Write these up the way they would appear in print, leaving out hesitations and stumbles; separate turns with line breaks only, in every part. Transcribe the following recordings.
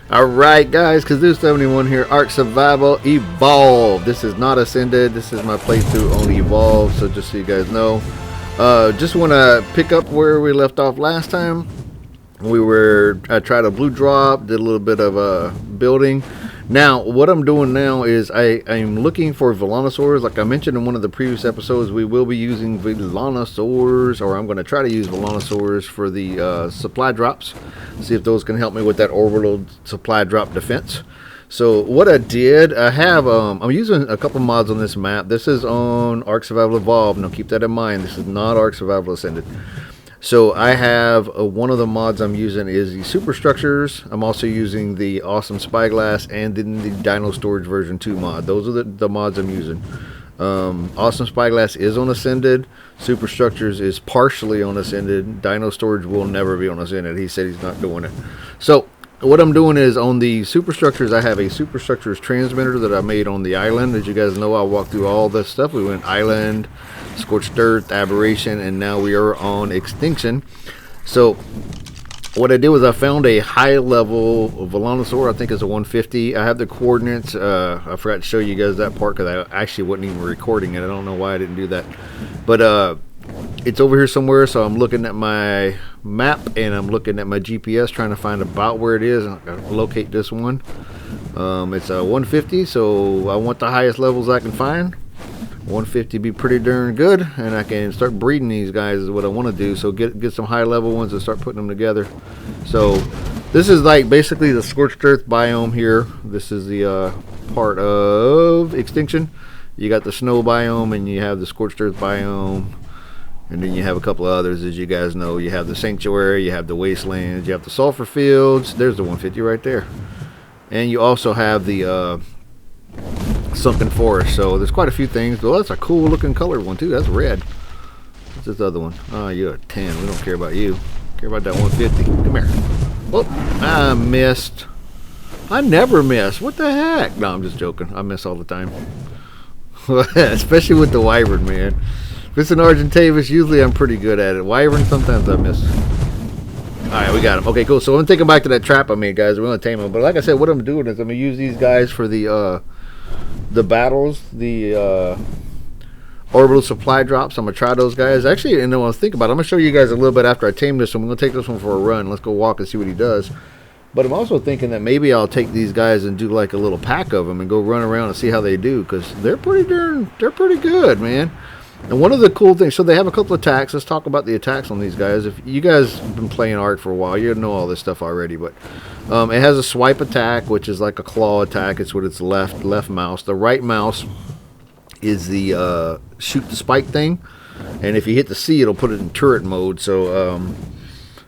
Alright guys, Kazoo 71 here, Ark Survival Evolved. This is not Ascended, this is my playthrough on Evolved, so just so you guys know. Just want to pick up where we left off last time. I tried a blue drop, did a little bit of building. Now, what I'm doing now is I'm looking for Velonasaurs. Like I mentioned in one of the previous episodes, we will be using Velonasaurs, or I'm going to try to use Velonasaurs for the supply drops. See if those can help me with that orbital supply drop defense. So what I did, I'm using a couple mods on this map. This is on Ark Survival Evolved. Now keep that in mind. This is not Ark Survival Ascended. So I have one of the mods I'm using is the superstructures. I'm also using the awesome spyglass and then the Dino storage version 2 mod. Those are the mods I'm using. Awesome spyglass is on Ascended. Superstructures is partially on Ascended. Dino storage will never be on Ascended. He said he's not doing it. So what I'm doing is on the superstructures, I have a superstructures transmitter that I made on the island. As you guys know, I walked through all this stuff. We went island, scorched earth, aberration, and now we are on extinction. So what I did was I found a high level Velonasaur. I think it's a 150. I have the coordinates. I forgot to show you guys that part because I actually wasn't even recording it. I don't know why I didn't do that, but it's over here somewhere. So I'm looking at my map and I'm looking at my GPS trying to find about where it is. I locate this one. It's a 150, so I want the highest levels I can find. 150 be pretty darn good, and I can start breeding these guys is what I want to do. So get some high level ones and start putting them together. So this is like basically the scorched earth biome here. This is the part of extinction. You got the snow biome and you have the scorched earth biome, and then you have a couple of others. As you guys know, you have the sanctuary, you have the wastelands, you have the sulfur fields. There's the 150 right there, and you also have the sunken forest. So there's quite a few things. Well, that's a cool looking color one too. That's red. What's this other one? Oh, you're a 10. We don't care about you. Care about that 150. Come here. Oh, I missed. I never miss. What the heck? No, I'm just joking. I miss all the time. Especially with the wyvern, man. If it's an Argentavis, usually I'm pretty good at it. Wyvern, sometimes I miss. Alright, we got him. Okay, cool. So I'm taking back to that trap I made, guys. We're going to tame him. But like I said, what I'm doing is I'm going to use these guys for the battles, the orbital supply drops. I'm going to try those guys. Actually, and then when I think about it, I'm going to show you guys a little bit after I tame this one. I'm going to take this one for a run. Let's go walk and see what he does. But I'm also thinking that maybe I'll take these guys and do like a little pack of them and go run around and see how they do, because they're pretty good, man. And one of the cool things, so they have a couple of attacks. Let's talk about the attacks on these guys. If you guys have been playing Ark for a while, you know all this stuff already. But it has a swipe attack, which is like a claw attack. It's with its left mouse. The right mouse is the shoot the spike thing. And if you hit the C, it'll put it in turret mode. So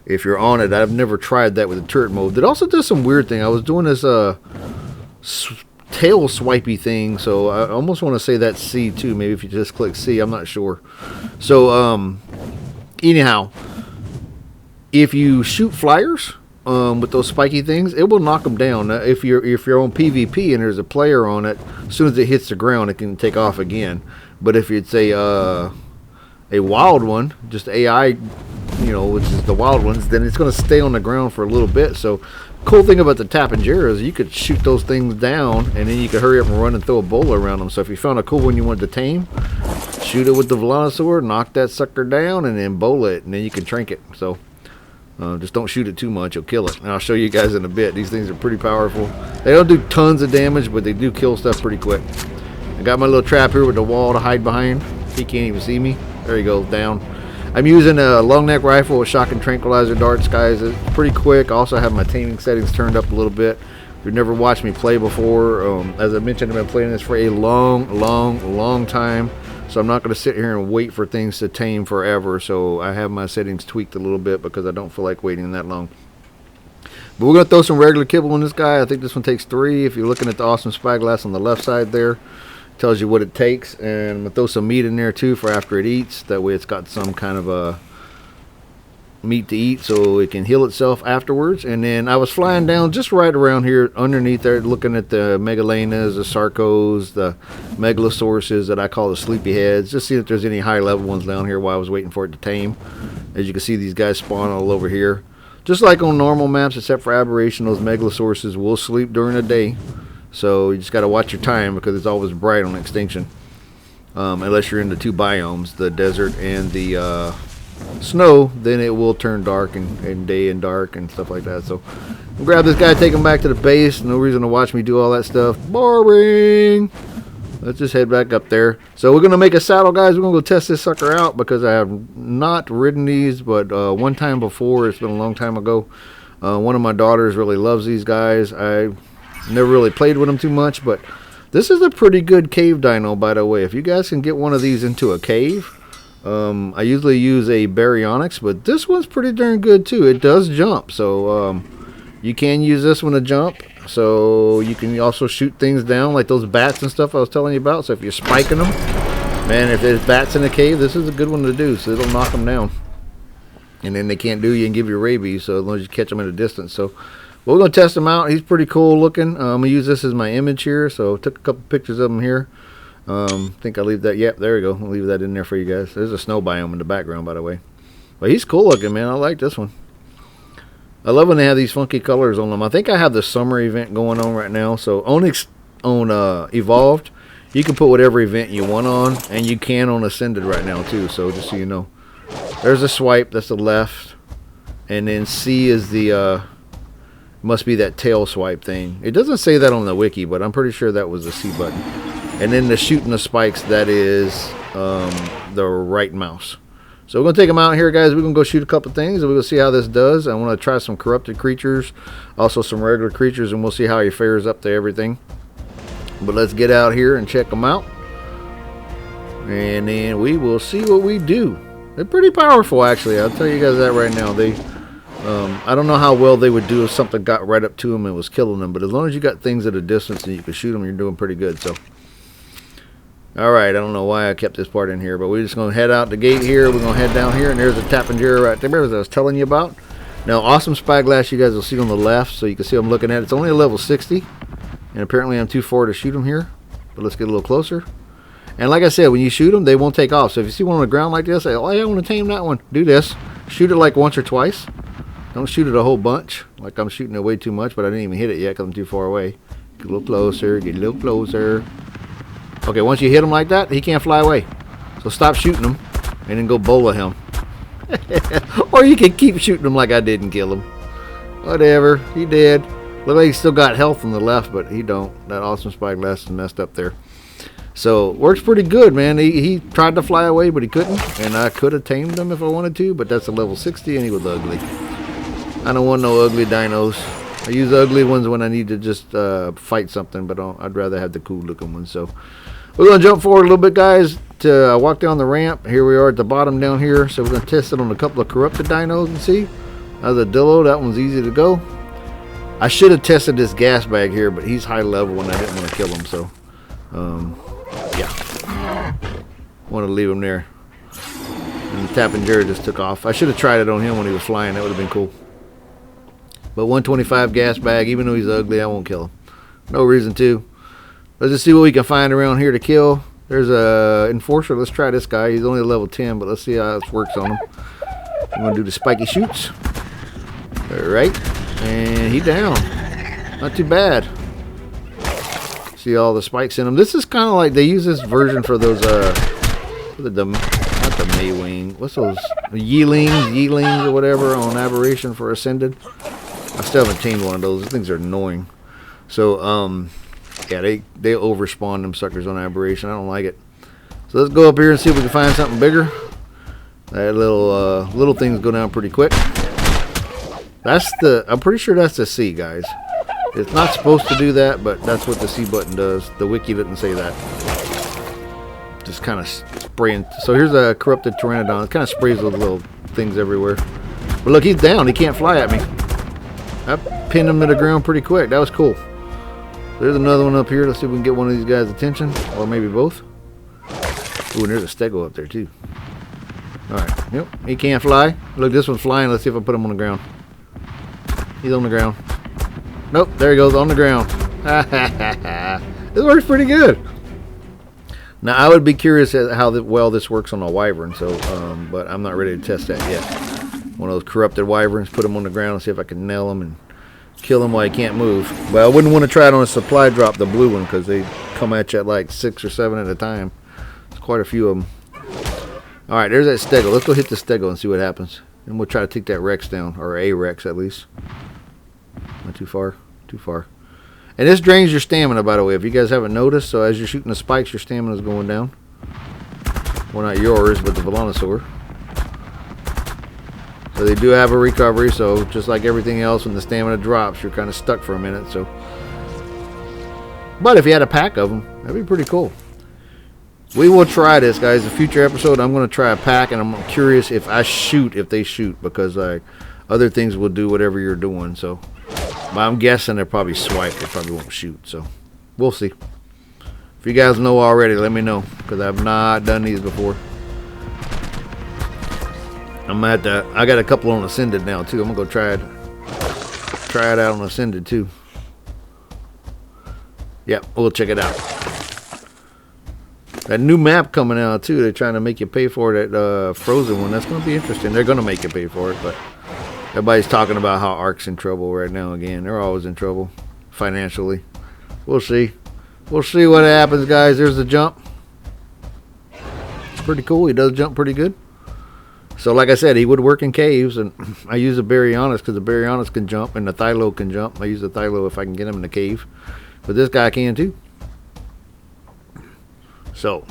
if you're on it, I've never tried that with the turret mode. It also does some weird thing. I was doing this tail swipey thing, so I almost want to say that's C too. Maybe if you just click C, I'm not sure. So anyhow, if you shoot flyers with those spiky things, it will knock them down. If you're on PvP and there's a player on it, as soon as it hits the ground, it can take off again. But if it's a wild one, just AI, which is the wild ones, then it's going to stay on the ground for a little bit. So cool thing about the Tapinjera is you could shoot those things down, and then you could hurry up and run and throw a bowl around them. So if you found a cool one you wanted to tame, shoot it with the Velonasaur, knock that sucker down, and then bowl it, and then you can trank it. So just don't shoot it too much, you'll kill it. And I'll show you guys in a bit. These things are pretty powerful. They don't do tons of damage, but they do kill stuff pretty quick. I got my little trap here with the wall to hide behind. He can't even see me. There he goes, down. I'm using a long neck rifle with shock and tranquilizer darts, guys. It's pretty quick. I also have my taming settings turned up a little bit. If you've never watched me play before, as I mentioned, I've been playing this for a long time. So I'm not going to sit here and wait for things to tame forever. So I have my settings tweaked a little bit because I don't feel like waiting that long. But we're going to throw some regular kibble on this guy. I think this one takes 3. If you're looking at the awesome spyglass on the left side there, tells you what it takes. And I'm going to throw some meat in there too for after it eats. That way it's got some kind of a meat to eat so it can heal itself afterwards. And then I was flying down just right around here underneath there, looking at the Megalanas, the Sarcos, the Megalosauruses that I call the sleepyheads, just seeing if there's any high level ones down here while I was waiting for it to tame. As you can see, these guys spawn all over here. just like on normal maps, except for Aberration, those Megalosaurus will sleep during the day. So you just got to watch your time because it's always bright on Extinction. Unless you're in the two biomes, the desert and the snow, then it will turn dark and day and dark and stuff like that. So I'll grab this guy, take him back to the base. No reason to watch me do all that stuff. Boring. Let's just head back up there. So we're going to make a saddle, guys. We're going to go test this sucker out because I have not ridden these, but one time before. It's been a long time ago. One of my daughters really loves these guys. I never really played with them too much, but this is a pretty good cave dino, by the way. If you guys can get one of these into a cave, I usually use a baryonyx, but this one's pretty darn good too. It does jump, so you can use this one to jump. So you can also shoot things down like those bats and stuff I was telling you about. So if you're spiking them, man, if there's bats in the cave, this is a good one to do. So it'll knock them down, and then they can't do you and give you rabies. So as long as you catch them at a distance. So we're going to test him out. He's pretty cool looking. I'm going to use this as my image here. So I took a couple pictures of him here. I think I'll leave that. Yep, there we go. I'll leave that in there for you guys. There's a snow biome in the background, by the way. But he's cool looking, man. I like this one. I love when they have these funky colors on them. I think I have the summer event going on right now. So on Evolved, you can put whatever event you want on. And you can on Ascended right now, too. So just so you know. There's a swipe. That's the left. And then C is the... must be that tail swipe thing. It doesn't say that on the wiki, but I'm pretty sure that was the C button. And then the shooting the spikes, that is the right mouse. So we're going to take them out here, guys. We're going to go shoot a couple things, and we're going to see how this does. I want to try some corrupted creatures, also some regular creatures, and we'll see how he fares up to everything. But let's get out here and check them out. And then we will see what we do. They're pretty powerful, actually. I'll tell you guys that right now. I don't know how well they would do if something got right up to them and was killing them, but as long as you got things at a distance and you can shoot them, you're doing pretty good. So, all right, I don't know why I kept this part in here, but we're just going to head out the gate here. We're going to head down here, and there's a Tapinger right there, as I was telling you about. Now, awesome spyglass you guys will see on the left, so you can see what I'm looking at. It's only a level 60, and apparently I'm too far to shoot them here, but let's get a little closer. And like I said, when you shoot them, they won't take off. So if you see one on the ground like this, say, oh, yeah, I want to tame that one. Do this. Shoot it like once or twice. Don't shoot it a whole bunch, like I'm shooting it way too much, but I didn't even hit it yet because I'm too far away. Get a little closer, get a little closer. Okay, once you hit him like that, he can't fly away. So stop shooting him, and then go bola him. Or you can keep shooting him like I did and kill him. Whatever, he did. Look like he's still got health on the left, but he don't. That awesome spyglass is messed up there. So, works pretty good, man. He tried to fly away, but he couldn't. And I could have tamed him if I wanted to, but that's a level 60, and he was ugly. I don't want no ugly dinos. I use ugly ones when I need to just fight something, but I'd rather have the cool looking ones. So we're going to jump forward a little bit, guys, to walk down the ramp. Here we are at the bottom down here. So we're going to test it on a couple of corrupted dinos and see. How's a Dillo? That one's easy to go. I should have tested this gas bag here, but he's high level and I didn't want to kill him. So, yeah. Want to leave him there. And the Tapinger just took off. I should have tried it on him when he was flying. That would have been cool. But 125 gas bag, even though he's ugly, I won't kill him. No reason to. Let's just see what we can find around here to kill. There's a Enforcer. Let's try this guy. He's only a level 10, but let's see how this works on him. I'm going to do the spiky shoots. Alright. And he down. Not too bad. See all the spikes in him. This is kind of like they use this version for those, not the Maywing. What's those? Yeelings or whatever on Aberration for Ascended. I still haven't tamed one of those. Those things are annoying. So, yeah, they overspawn them suckers on Aberration. I don't like it. So let's go up here and see if we can find something bigger. That little things go down pretty quick. I'm pretty sure that's the C, guys. It's not supposed to do that, but that's what the C button does. The wiki didn't say that. Just kind of spraying. So here's a corrupted Pteranodon. It kind of sprays those little things everywhere. But look, he's down. He can't fly at me. I pinned him to the ground pretty quick. That was cool. There's another one up here. Let's see if we can get one of these guys' attention. Or maybe both. Ooh, and there's a Stego up there, too. Alright. Yep. He can't fly. Look, this one's flying. Let's see if I put him on the ground. He's on the ground. Nope. There he goes. On the ground. This works pretty good. Now, I would be curious at how well this works on a Wyvern. So, but I'm not ready to test that yet. One of those corrupted wyverns. Put him on the ground and see if I can nail him and kill him while he can't move. But I wouldn't want to try it on a supply drop, the blue one, because they come at you at like 6 or 7 at a time. There's quite a few of them. Alright, there's that stego. Let's go hit the stego and see what happens. And we'll try to take that Rex down. Or a Rex at least. Not too far. Too far. And this drains your stamina, by the way, if you guys haven't noticed. So as you're shooting the spikes, your stamina is going down. Well, not yours, but the Velonasaur. So they do have a recovery, so just like everything else, when the stamina drops, you're kind of stuck for a minute. So, but if you had a pack of them, that'd be pretty cool. We will try this, guys. A future episode, I'm going to try a pack, and I'm curious if they shoot, because like other things will do whatever you're doing. So, but I'm guessing they're probably swipe. They probably won't shoot. So, we'll see. If you guys know already, let me know, because I've not done these before. I got a couple on Ascended now too. I'm gonna go try it out on Ascended too. Yep, we'll check it out. That new map coming out too. They're trying to make you pay for that frozen one. That's gonna be interesting. They're gonna make you pay for it, but everybody's talking about how Ark's in trouble right now again. They're always in trouble financially. We'll see. We'll see what happens, guys. There's the jump. It's pretty cool. He does jump pretty good. So like I said, he would work in caves, and I use the Baryonyx because the Baryonyx can jump and the Thylo can jump. I use the Thylo if I can get him in the cave. But this guy can too. So,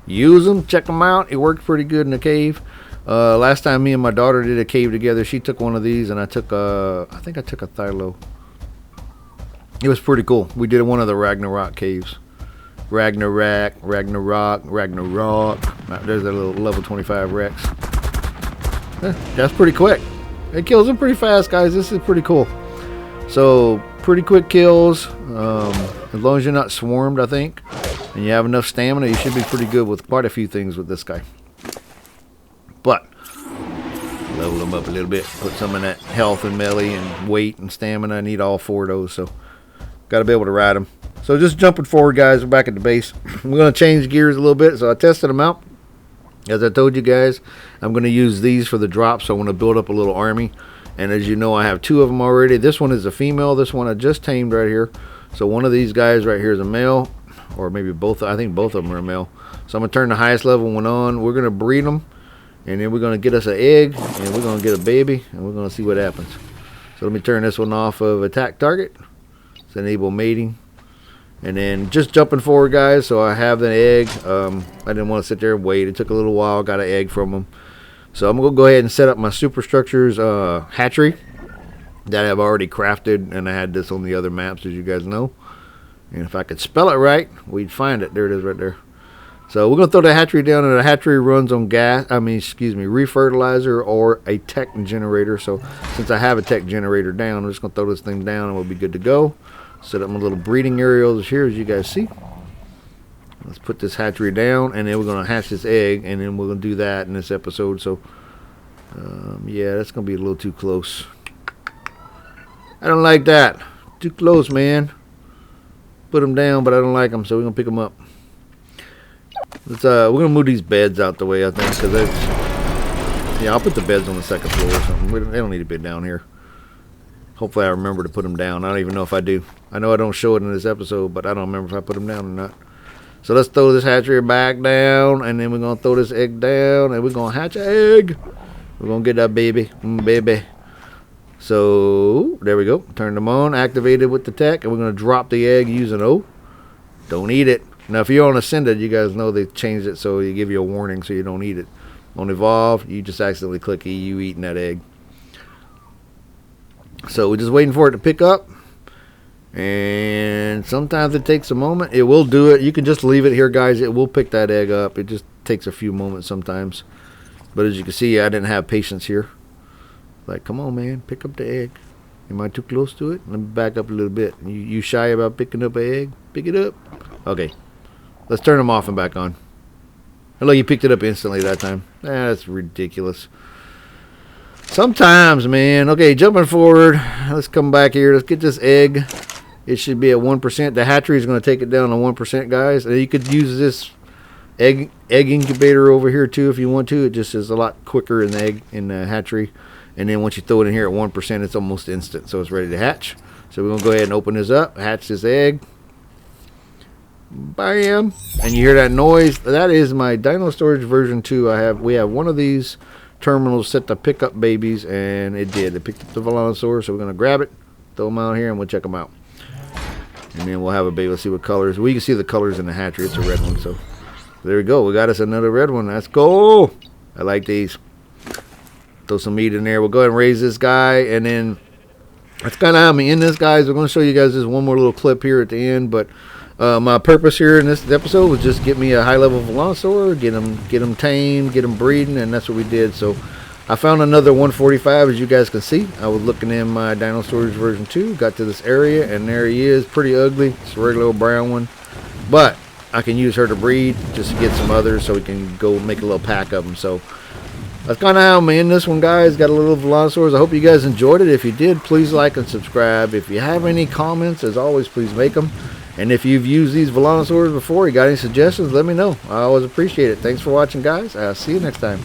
use him, check him out. It worked pretty good in the cave. Last time me and my daughter did a cave together, she took one of these and I took I think I took a Thylo. It was pretty cool. We did one of the Ragnarok caves. Ragnarok. There's a little level 25 Rex. That's pretty quick. It kills them pretty fast, guys. This is pretty cool. So, pretty quick kills. As long as you're not swarmed, I think, and you have enough stamina, you should be pretty good with quite a few things with this guy. But, level him up a little bit. Put some in that health and melee and weight and stamina. I need all 4 of those, so got to be able to ride them. So, just jumping forward, guys. We're back at the base. We're going to change gears a little bit. So, I tested them out. As I told you guys, I'm going to use these for the drop, so I want to build up a little army. And as you know, I have 2 of them already. This one is a female. This one I just tamed right here. So one of these guys right here is a male, or maybe both. I think both of them are a male. So I'm going to turn the highest level one on. We're going to breed them, and then we're going to get us an egg, and we're going to get a baby, and we're going to see what happens. So let me turn this one off of attack target. It's enable mating. And then just jumping forward, guys, so I have the egg. I didn't want to sit there and wait. It took a little while. Got an egg from them. So I'm going to go ahead and set up my superstructures hatchery that I've already crafted. And I had this on the other maps, as you guys know. And if I could spell it right, we'd find it. There it is right there. So we're going to throw the hatchery down, and the hatchery runs on refertilizer or a tech generator. So since I have a tech generator down, I'm just going to throw this thing down and we'll be good to go. Set up my little breeding areas here, as you guys see. Let's put this hatchery down, and then we're going to hatch this egg, and then we're going to do that in this episode. So, yeah, that's going to be a little too close. I don't like that. Too close, man. Put them down, but I don't like them, so we're going to pick them up. Let's, we're going to move these beds out the way, I think, because that's... Yeah, I'll put the beds on the second floor or something. They don't need to be down here. Hopefully I remember to put them down. I don't even know if I do. I know I don't show it in this episode, but I don't remember if I put them down or not. So let's throw this hatchery back down, and then we're going to throw this egg down, and we're going to hatch an egg. We're going to get that baby. Baby. So, there we go. Turn them on. Activated with the tech, and we're going to drop the egg using O. Don't eat it. Now, if you're on Ascended, you guys know they changed it so they give you a warning so you don't eat it. On Evolve, you just accidentally click E, you eating that egg. So we're just waiting for it to pick up, and sometimes it takes a moment. It will do it. You can just leave it here, guys. It will pick that egg up. It just takes a few moments sometimes, but as you can see, I didn't have patience here. Like, come on, man, pick up the egg. Am I too close to it? Let me back up a little bit. You shy about picking up an egg? Pick it up. Okay, let's turn them off and back on. Hello, you picked it up instantly that time. That's ridiculous. Sometimes, man. Okay, jumping forward. Let's come back here. Let's get this egg. It should be at 1%. The hatchery is going to take it down to 1%, guys. And you could use this egg incubator over here too if you want to. It just is a lot quicker in the hatchery. And then once you throw it in here at 1%, it's almost instant. So it's ready to hatch. So we're going to go ahead and open this up, hatch this egg. Bam! And you hear that noise? That is my Dino Storage version 2. We have one of these terminals set to pick up babies, and it did. It picked up the Velonasaur, so we're going to grab it, throw them out here, and we'll check them out. And then we'll have a baby. Let's see what colors. We can see the colors in the hatchery. It's a red one, so there we go. We got us another red one. Let's go! I like these. Throw some meat in there. We'll go ahead and raise this guy, and then that's kind of how I'm in this, guys. We're going to show you guys this one more little clip here at the end, but my purpose here in this episode was just get me a high-level Velonasaur, get him tamed, get him breeding, and that's what we did. So I found another 145, as you guys can see. I was looking in my Dino Storage version 2, got to this area, and there he is, pretty ugly. It's a regular old brown one, but I can use her to breed just to get some others so we can go make a little pack of them. So that's kind of how I'm in this one, guys. Got a little Velonasaurs. I hope you guys enjoyed it. If you did, please like and subscribe. If you have any comments, as always, please make them. And if you've used these Velonasaurs before, you got any suggestions, let me know. I always appreciate it. Thanks for watching, guys. I'll see you next time.